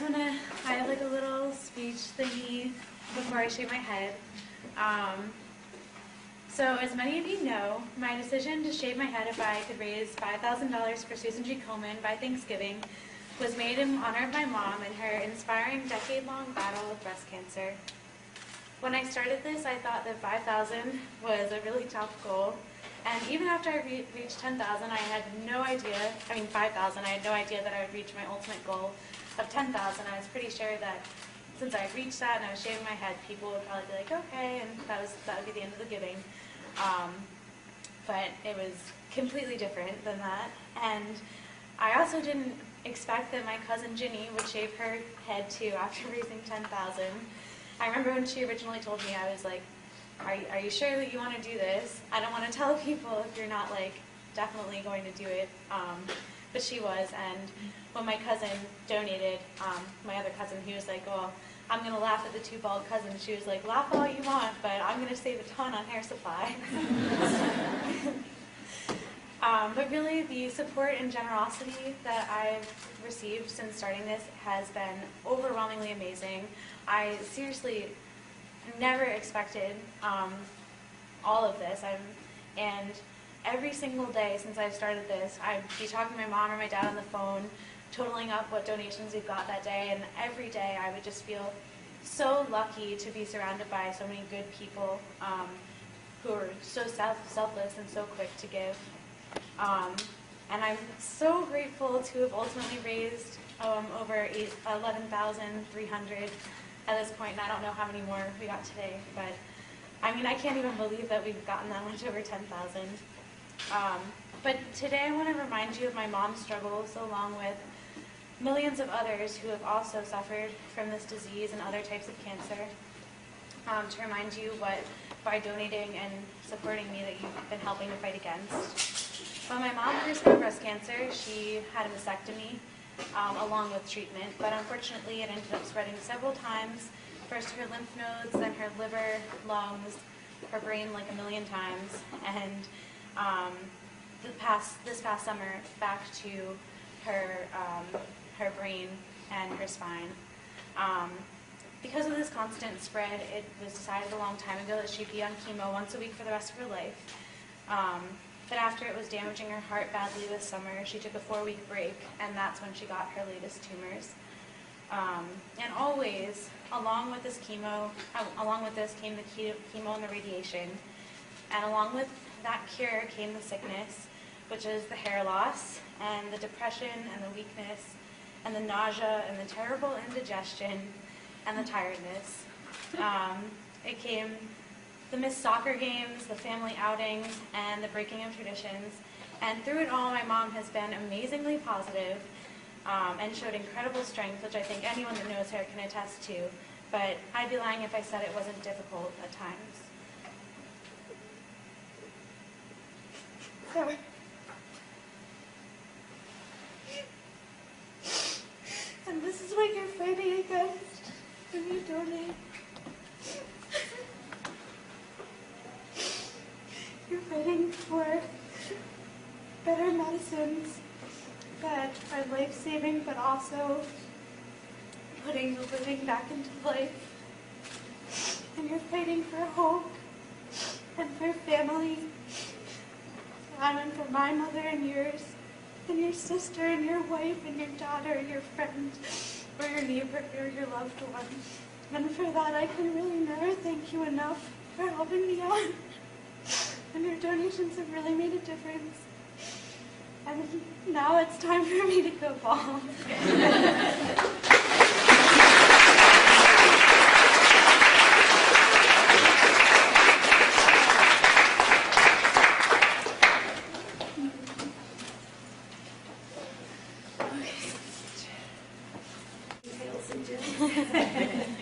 I have like a little speech thingy before I shave my head. So as many of you know, my decision to shave my head if I could raise $5,000 for Susan G. Komen by Thanksgiving was made in honor of my mom and her inspiring decade-long battle with breast cancer. When I started this, I thought that 5,000 was a really tough goal. And even after I reached 10,000, I had no idea, 5,000, I had no idea that I would reach my ultimate goal of 10,000. I was pretty sure that since I had reached that and I was shaving my head, people would probably be like, okay, and that would be the end of the giving. But it was completely different than that. And I also didn't expect that my cousin Ginny would shave her head too after raising 10,000. I remember when she originally told me, I was like, are you sure that you want to do this? I don't want to tell people if you're not like definitely going to do it. But she was, and when my cousin donated, my other cousin, he was like, well, I'm going to laugh at the two bald cousins. She was like, laugh all you want, but I'm going to save a ton on hair supply. But really, the support and generosity that I've received since starting this has been overwhelmingly amazing. I seriously never expected all of this. And every single day since I've started this, I'd be talking to my mom or my dad on the phone, totaling up what donations we've got that day, and every day I would just feel so lucky to be surrounded by so many good people who are so selfless and so quick to give. And I'm so grateful to have ultimately raised over 11,300 at this point, and I don't know how many more we got today, but I can't even believe that we've gotten that much over 10,000. But today I want to remind you of my mom's struggles along with millions of others who have also suffered from this disease and other types of cancer, to remind you what, by donating and supporting me, that you've been helping to fight against. When my mom first got breast cancer, she had a mastectomy along with treatment, but unfortunately it ended up spreading several times, first her lymph nodes, then her liver, lungs, her brain like a million times, and this past summer back to her brain and her spine. Because of this constant spread, it was decided a long time ago that she'd be on chemo once a week for the rest of her life. But after it was damaging her heart badly this summer, she took a 4-week break, and that's when she got her latest tumors. And always, along with this came the chemo and the radiation. And along with that cure came the sickness, which is the hair loss, and the depression, and the weakness, and the nausea, and the terrible indigestion, and the tiredness. It came the missed soccer games, the family outings, and the breaking of traditions. And through it all, my mom has been amazingly positive, and showed incredible strength, which I think anyone that knows her can attest to. But I'd be lying if I said it wasn't difficult at times. Sorry. And this is what you're fighting against when you donate. You're fighting for better medicines that are life-saving, but also putting the living back into life. And you're fighting for hope and for family, and for my mother and yours, and your sister and your wife and your daughter and your friend, or your neighbor or your loved one. And for that, I can really never thank you enough for helping me out. And your donations have really made a difference. And now it's time for me to go bald.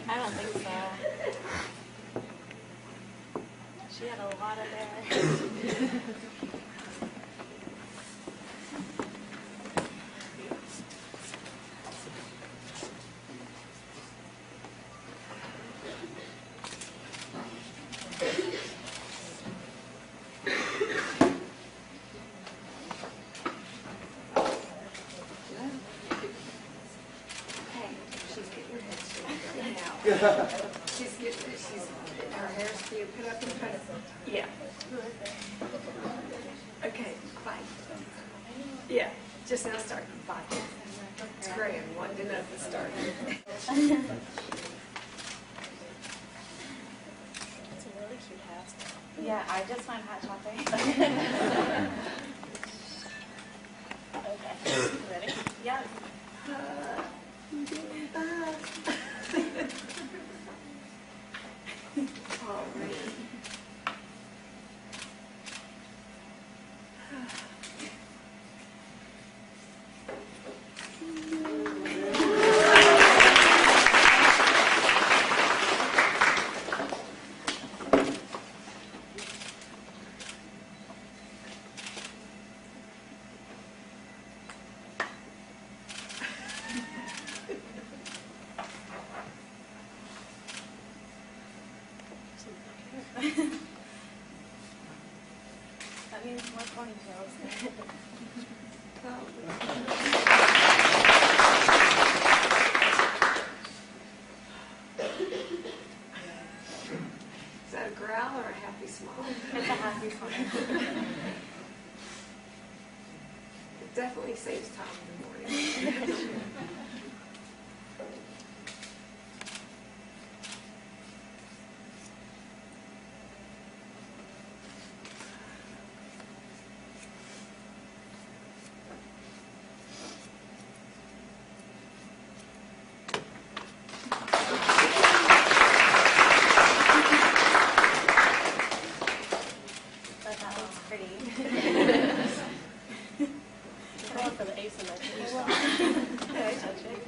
I don't think so. She had a lot of hair. She's her hair's being put up in front of her. Yeah. Okay, fine. Yeah, just now start. Fine. It's great. I'm wanting to know if it's starting. It's a really cute hairstyle. Yeah, I just went hat shopping. Okay, ready? Yeah. Oh, man. That means more ponytails. Is that a growl or a happy smile? It's a happy smile. It definitely saves time in the morning. But that looks pretty. You're going for the asymmetry. Did I touch it?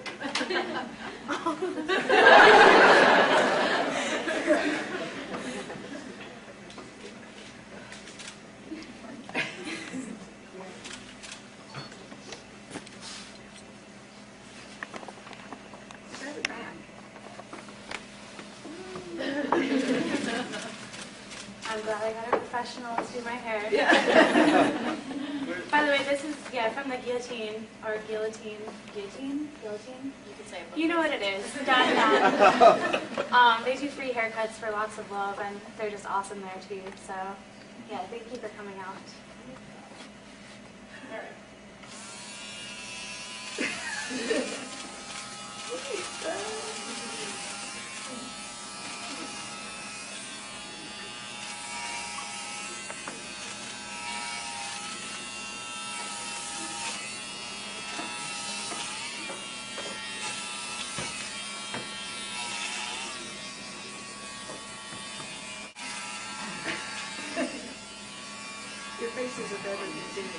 Grab it back. I'm glad I got a professional to do my hair. Yeah. By the way, this is, from the guillotine, or guillotine. You could say it. You know what it is. Done. They do free haircuts for lots of love, and they're just awesome there too. So, yeah, thank you for coming out. Your faces are better than Jimmy's.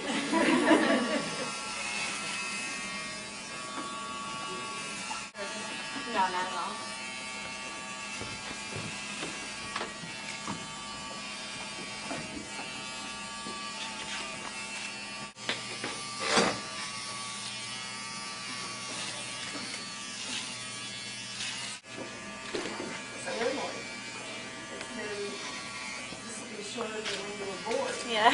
No, not at all. It's early morning. This will be shorter than when you were born. Yeah.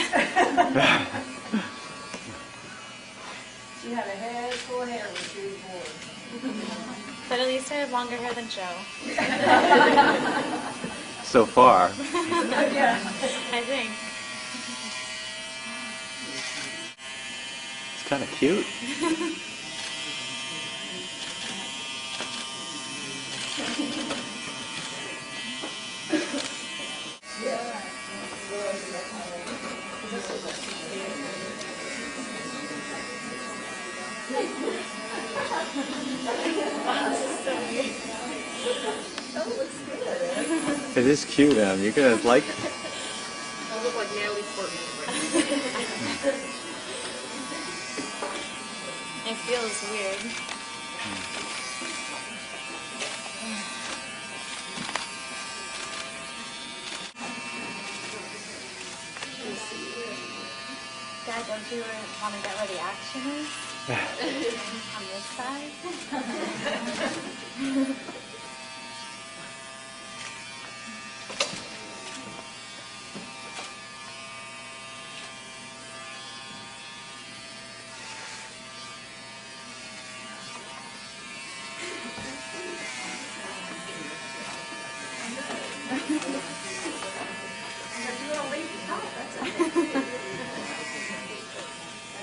She had a head full of hair when she was born. But at least I have longer hair than Joe. So far. Yeah. I think. It's kind of cute. It is cute, you're gonna like it. I look like Natalie Portman. It feels weird. Dad, don't you want to get where the action is? On this side?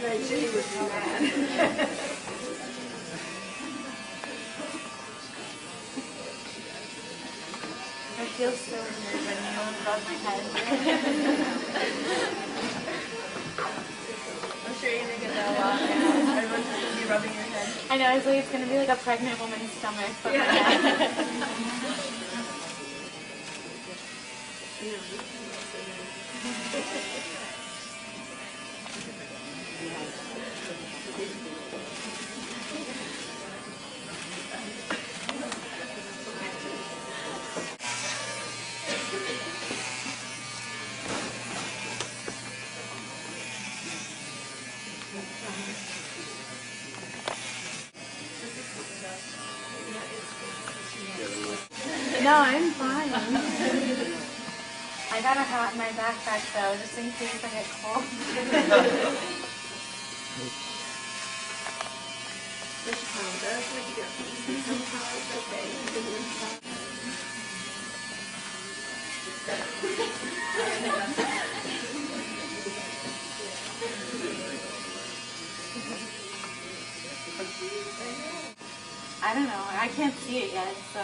Right, Ginny would be mad. I feel so weird when you rub my head. I'm sure you're gonna get that a lot now. Everyone's just gonna be rubbing your head. I know, it's going to be like a pregnant woman's stomach. But Yeah. No, I'm fine. I got a hat in my backpack though, just in case I get cold. This town does make a difference. Somehow it's okay. I don't know, I can't see it yet, so.